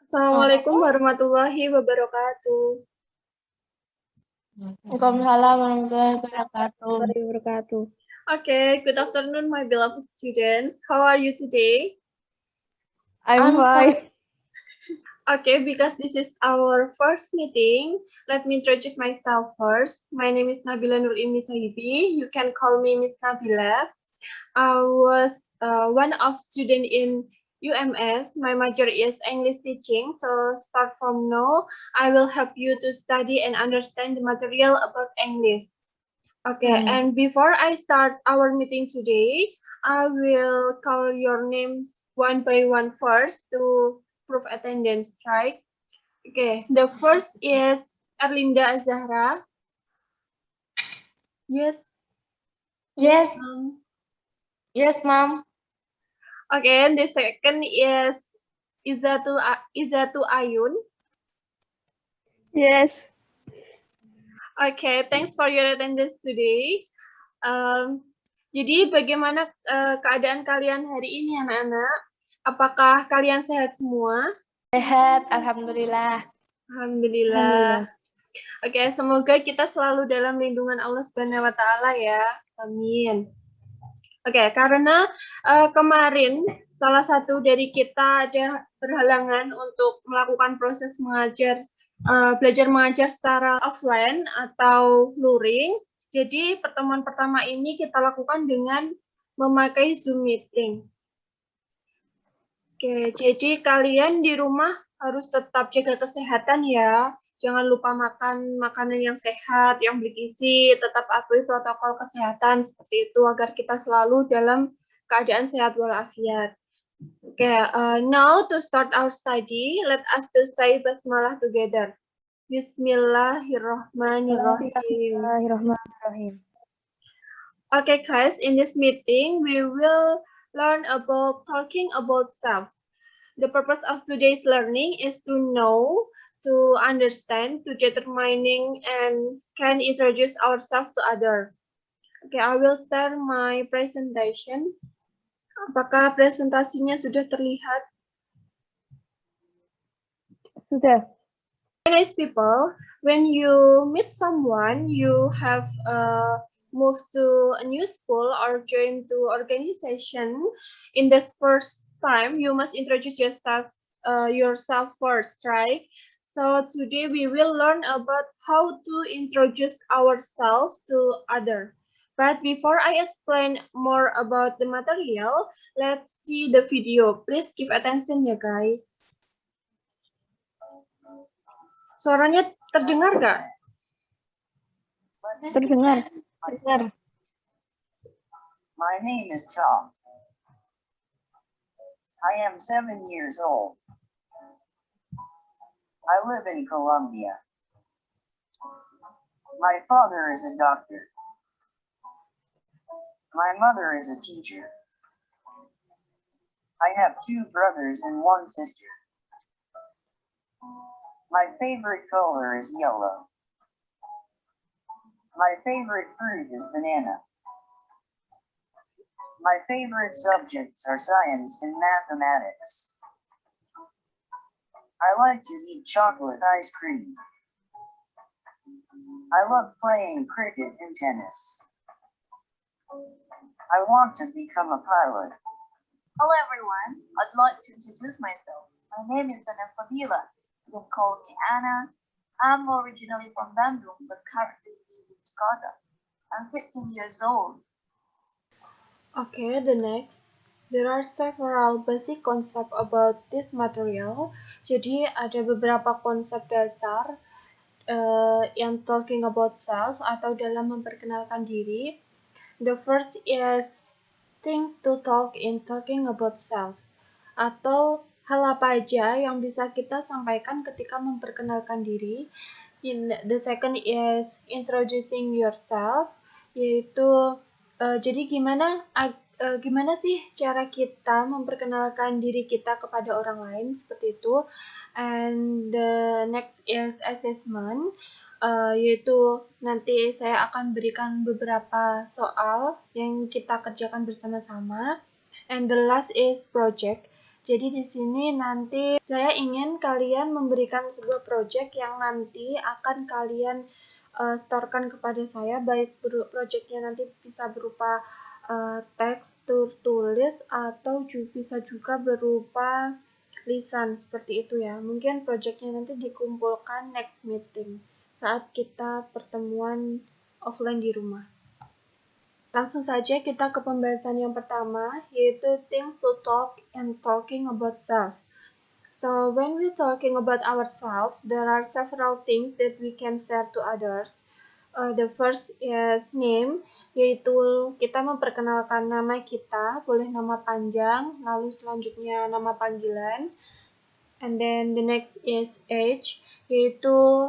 Assalamualaikum warahmatullahi wabarakatuh. Waalaikumsalam warahmatullahi wabarakatuh. Okay, good afternoon, my beloved students. How are you today? I'm fine. Okay, because this is our first meeting, let me introduce myself first. My name is Nabila Nur Imi Sahibi. You can call me Miss Nabila. I was one of student in UMS. My major is English teaching. So start from now, I will help you to study and understand the material about English. Okay, and before I start our meeting today, I will call your names one by one first to prove attendance, right? Okay, the first is Erlinda Azahra. Yes. Yes. Um, Yes, Mom. Okay, and the second is Izatu Ayun. Yes. Okay, thanks for your attendance today. Jadi bagaimana keadaan kalian hari ini anak-anak? Apakah kalian sehat semua? Sehat, alhamdulillah. Alhamdulillah. Oke, semoga kita selalu dalam lindungan Allah Subhanahu wa taala ya. Amin. Oke, karena kemarin salah satu dari kita ada berhalangan untuk melakukan proses belajar mengajar secara offline atau luring. Jadi pertemuan pertama ini kita lakukan dengan memakai Zoom meeting. Oke, jadi kalian di rumah harus tetap jaga kesehatan ya. Jangan lupa makan makanan yang sehat, yang bergizi, tetap patuhi protokol kesehatan seperti itu agar kita selalu dalam keadaan sehat walafiat. Oke, now to start our study, let us to say basmalah together. Bismillahirrahmanirrahim. Okay, guys, in this meeting, we will learn about talking about self. The purpose of today's learning is to know, to understand, to determining, and can introduce ourselves to others. Okay, I will start my presentation. Apakah presentasinya sudah terlihat? Sudah. Nice people, when you meet someone, you have moved to a new school or joined to organization. In this first time, you must introduce yourself first, right? So today we will learn about how to introduce ourselves to others. But before I explain more about the material, let's see the video. Please give attention ya guys. Suaranya terdengar nggak? Terdengar. My name is Tom. I am 7 years old. I live in Colombia. My father is a doctor. My mother is a teacher. I have 2 brothers and 1 sister. My favorite color is yellow. My favorite fruit is banana. My favorite subjects are science and mathematics. I like to eat chocolate ice cream. I love playing cricket and tennis. I want to become a pilot. Hello everyone, I'd like to introduce myself. My name is Ana Fabila. You can call me Anna. I'm originally from Bandung, but currently live in Jakarta. I'm 15 years old. Okay, the next. There are several basic concepts about this material. Jadi ada beberapa konsep dasar yang talking about self atau dalam memperkenalkan diri. The first is things to talk in talking about self, atau hal apa aja yang bisa kita sampaikan ketika memperkenalkan diri. The second is introducing yourself, yaitu jadi gimana sih cara kita memperkenalkan diri kita kepada orang lain seperti itu. And the next is assessment, yaitu nanti saya akan berikan beberapa soal yang kita kerjakan bersama-sama. And the last is project. Jadi di sini nanti saya ingin kalian memberikan sebuah project yang nanti akan kalian storekan kepada saya, baik projectnya nanti bisa berupa teks tertulis atau bisa juga berupa lisan seperti itu ya. Mungkin projectnya nanti dikumpulkan next meeting saat kita pertemuan offline di rumah. Langsung saja kita ke pembahasan yang pertama, yaitu things to talk and talking about self. So, when we talking about ourselves, there are several things that we can share to others. The first is name, yaitu kita memperkenalkan nama kita, boleh nama panjang, lalu selanjutnya nama panggilan. And then the next is age, yaitu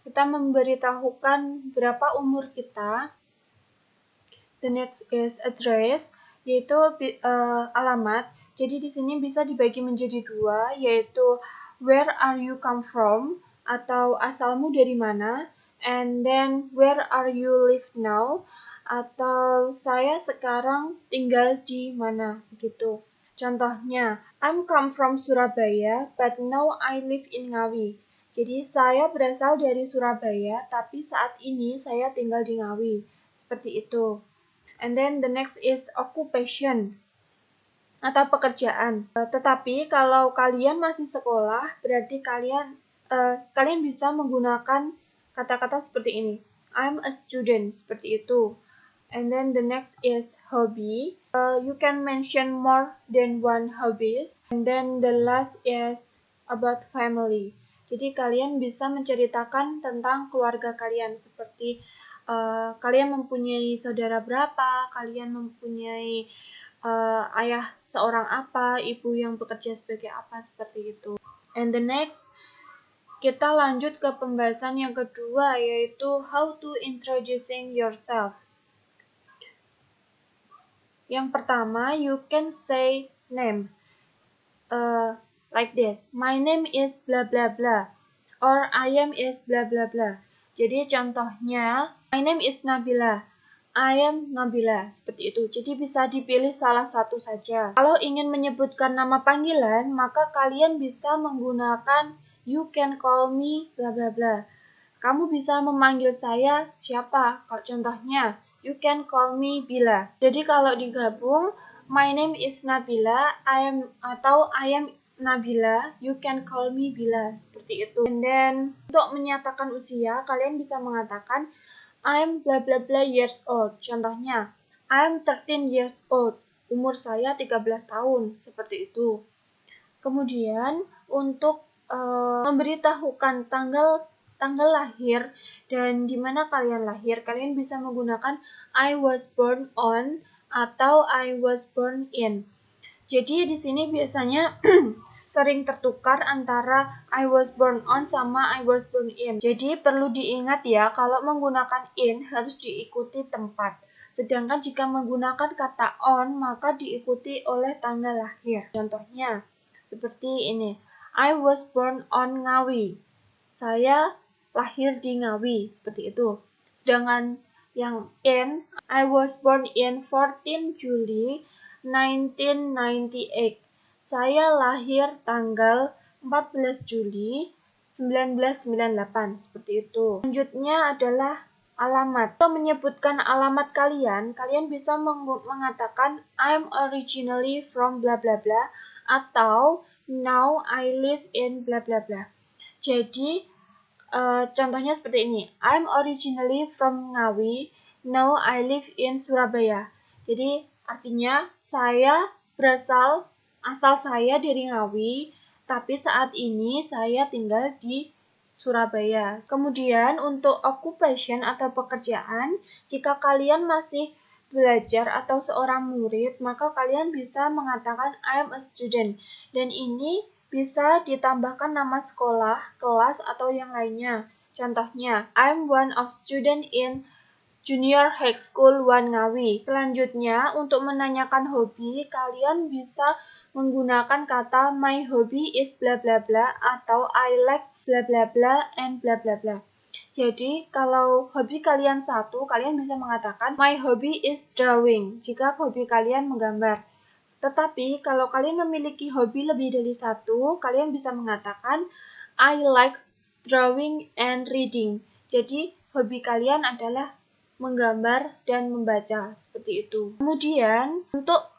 kita memberitahukan berapa umur kita. The next is address, yaitu alamat. Jadi di sini bisa dibagi menjadi dua, yaitu where are you come from atau asalmu dari mana, and then where are you live now atau saya sekarang tinggal di mana gitu. Contohnya, I'm come from Surabaya, but now I live in Ngawi. Jadi saya berasal dari Surabaya, tapi saat ini saya tinggal di Ngawi. Seperti itu. And then the next is occupation atau pekerjaan. Tetapi kalau kalian masih sekolah, berarti kalian bisa menggunakan kata-kata seperti ini. I'm a student, seperti itu. And then the next is hobby. You can mention more than one hobbies. And then the last is about family. Jadi kalian bisa menceritakan tentang keluarga kalian, seperti kalian mempunyai saudara berapa, kalian mempunyai ayah seorang apa, ibu yang bekerja sebagai apa, seperti itu. And the next, kita lanjut ke pembahasan yang kedua, yaitu how to introducing yourself. Yang pertama, you can say name. Like this, my name is blah blah blah, or I am is blah blah blah. Jadi contohnya, my name is Nabila, I am Nabila, seperti itu. Jadi bisa dipilih salah satu saja. Kalau ingin menyebutkan nama panggilan, maka kalian bisa menggunakan you can call me blah blah blah. Kamu bisa memanggil saya siapa? Kalau contohnya, you can call me Bila. Jadi kalau digabung, my name is Nabila, I am Nabila, you can call me Bila, seperti itu. And then untuk menyatakan usia, kalian bisa mengatakan I'm blah blah blah years old. Contohnya, I'm 13 years old. Umur saya 13 tahun, seperti itu. Kemudian untuk memberitahukan tanggal lahir dan di mana kalian lahir, kalian bisa menggunakan I was born on atau I was born in. Jadi di sini biasanya sering tertukar antara I was born on sama I was born in. Jadi perlu diingat ya, kalau menggunakan in harus diikuti tempat. Sedangkan jika menggunakan kata on, maka diikuti oleh tanggal lahir. Contohnya seperti ini, I was born on Ngawi. Saya lahir di Ngawi, seperti itu. Sedangkan yang in, I was born in 14 Juli 1998. Saya lahir tanggal 14 Juli 1998, seperti itu. Selanjutnya adalah alamat. Untuk menyebutkan alamat kalian bisa mengatakan I'm originally from bla bla bla atau now I live in bla bla bla. Jadi contohnya seperti ini. I'm originally from Ngawi, now I live in Surabaya. Jadi artinya asal saya dari Ngawi, tapi saat ini saya tinggal di Surabaya. Kemudian untuk occupation atau pekerjaan, jika kalian masih belajar atau seorang murid, maka kalian bisa mengatakan I am a student. Dan ini bisa ditambahkan nama sekolah, kelas, atau yang lainnya. Contohnya, I'm one of student in Junior High School 1 Ngawi. Selanjutnya, untuk menanyakan hobi, kalian bisa menggunakan kata my hobby is bla bla bla atau I like bla bla bla and bla bla bla. Jadi, kalau hobi kalian satu, kalian bisa mengatakan my hobby is drawing jika hobi kalian menggambar. Tetapi kalau kalian memiliki hobi lebih dari satu, kalian bisa mengatakan I like drawing and reading. Jadi hobi kalian adalah menggambar dan membaca, seperti itu. Kemudian untuk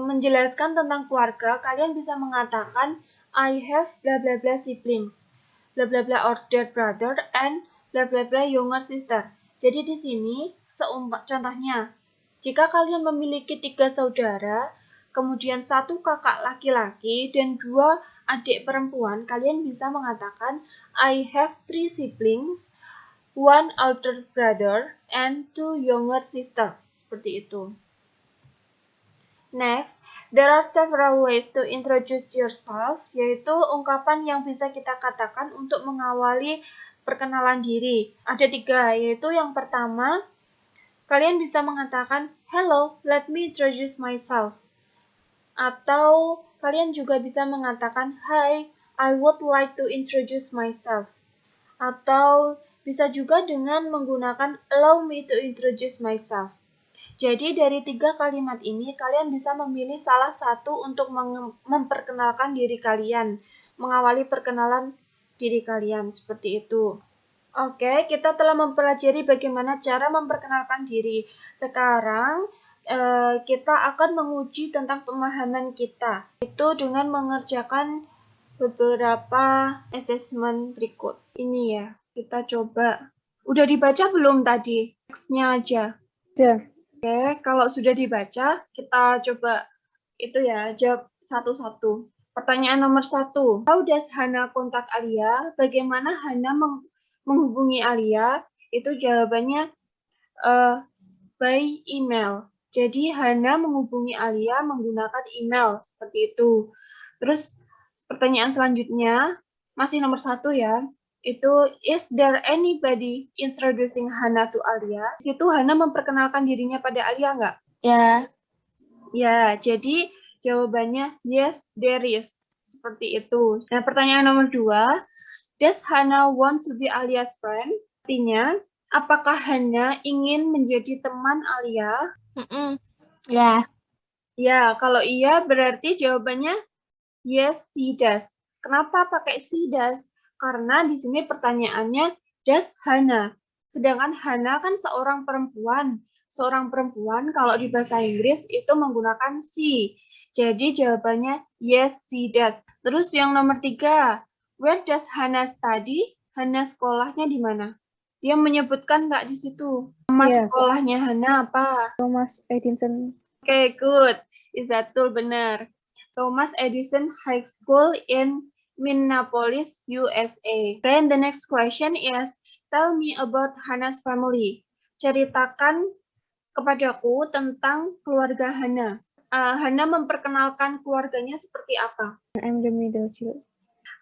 menjelaskan tentang keluarga, kalian bisa mengatakan I have bla bla bla siblings, bla bla bla older brother and bla bla bla younger sister. Jadi di sini contohnya, jika kalian memiliki 3 saudara, kemudian 1 kakak laki-laki dan 2 adik perempuan, kalian bisa mengatakan I have 3 siblings, 1 older brother and 2 younger sister. Seperti itu. Next, there are several ways to introduce yourself, yaitu ungkapan yang bisa kita katakan untuk mengawali perkenalan diri. Ada 3, yaitu yang pertama, kalian bisa mengatakan, hello, let me introduce myself. Atau kalian juga bisa mengatakan, hi, I would like to introduce myself. Atau bisa juga dengan menggunakan allow me to introduce myself. Jadi dari 3 kalimat ini, kalian bisa memilih salah satu untuk memperkenalkan diri kalian, mengawali perkenalan diri kalian, seperti itu. Oke, kita telah mempelajari bagaimana cara memperkenalkan diri. Sekarang, kita akan menguji tentang pemahaman kita, itu dengan mengerjakan beberapa assessment berikut. Ini ya, kita coba. Udah dibaca belum tadi? Teksnya aja. Udah. Oke, kalau sudah dibaca, kita coba itu ya, jawab satu-satu. Pertanyaan nomor 1. How does Hana kontak Alia? Bagaimana Hana menghubungi Alia? Itu jawabannya by email. Jadi Hana menghubungi Alia menggunakan email, seperti itu. Terus pertanyaan selanjutnya, masih nomor 1 ya, itu is there anybody introducing Hana to Alia? Di situ Hana memperkenalkan dirinya pada Alia nggak? Ya. Ya, jadi jawabannya yes, there is. Seperti itu. Nah, pertanyaan nomor 2, does Hana want to be Alia's friend? Artinya, apakah Hana ingin menjadi teman Alia? Ya. Ya, kalau iya berarti jawabannya yes, she does. Kenapa pakai she does? Karena di sini pertanyaannya does Hana. Sedangkan Hana kan seorang perempuan. Seorang perempuan kalau di bahasa Inggris itu menggunakan she. Jadi jawabannya yes, she does. Terus yang nomor 3, where does Hana study? Hana sekolahnya di mana? Dia menyebutkan nggak di situ? Nama sekolahnya Hana apa? Thomas Edison. Oke, good. Izatul benar. Thomas Edison High School in Minneapolis, USA. Then the next question is, tell me about Hana's family. Ceritakan kepadaku tentang keluarga Hana. Hana memperkenalkan keluarganya seperti apa? I'm the middle child.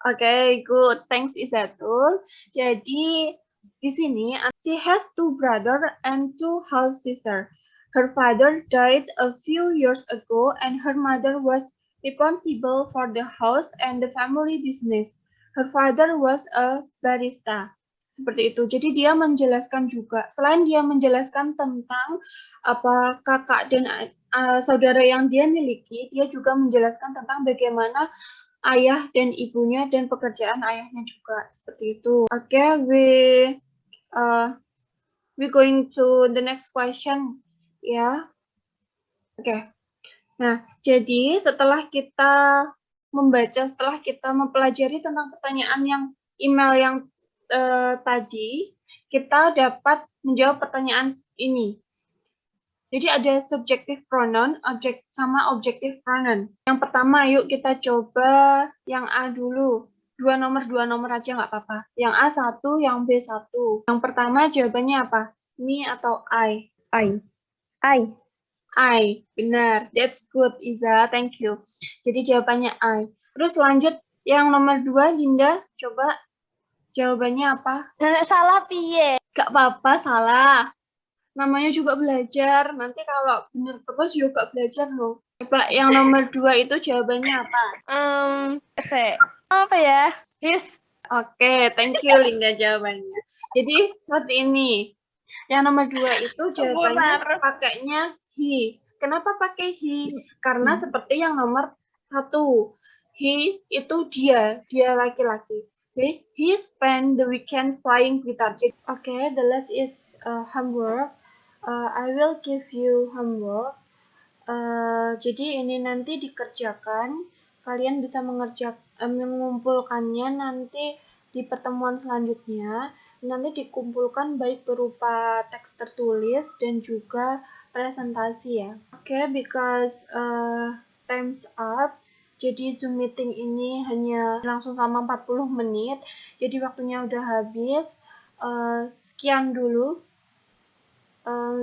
Oke, good. Thanks, Izatul. Jadi, di sini, she has 2 brothers and 2 half sisters. Her father died a few years ago and her mother was responsible for the house and the family business. Her father was a barista. Seperti itu. Jadi dia menjelaskan juga, selain dia menjelaskan tentang apa kakak dan saudara yang dia miliki, dia juga menjelaskan tentang bagaimana ayah dan ibunya dan pekerjaan ayahnya juga. Seperti itu. Oke, we going to the next question ya. Oke. Nah, jadi setelah kita mempelajari tentang pertanyaan yang email yang tadi, kita dapat menjawab pertanyaan ini. Jadi ada subjective pronoun, sama objective pronoun. Yang pertama, yuk kita coba yang A dulu. 2 nomor aja nggak apa-apa. Yang A 1, yang B 1. Yang pertama jawabannya apa? Me atau I? I, benar. That's good, Iza. Thank you. Jadi jawabannya I. Terus lanjut yang nomor 2, Linda. Coba jawabannya apa? Salah piye? Gak apa-apa, salah. Namanya juga belajar. Nanti kalau benar terus juga belajar loh. Coba yang nomor 2 itu jawabannya apa? Apa ya? His. Oke, thank you Linda jawabannya. Jadi seperti ini. Yang nomor 2 itu jawabannya pakainya he. Kenapa pakai he? Karena seperti yang nomor 1. He itu dia laki-laki. Okay? He spent the weekend playing guitar. Okay, the last is homework. I will give you homework. Jadi ini nanti dikerjakan. Kalian bisa mengumpulkannya nanti di pertemuan selanjutnya. Nanti dikumpulkan baik berupa teks tertulis dan juga presentasi ya. Okay, because time's up. Jadi Zoom meeting ini hanya langsung sama 40 menit. Jadi waktunya udah habis. Sekian dulu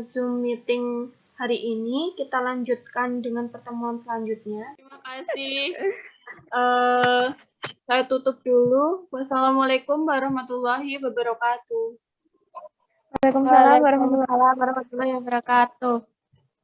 Zoom meeting hari ini. Kita lanjutkan dengan pertemuan selanjutnya. Terima kasih. Saya tutup dulu. Wassalamualaikum warahmatullahi wabarakatuh. Waalaikumsalam warahmatullahi wabarakatuh.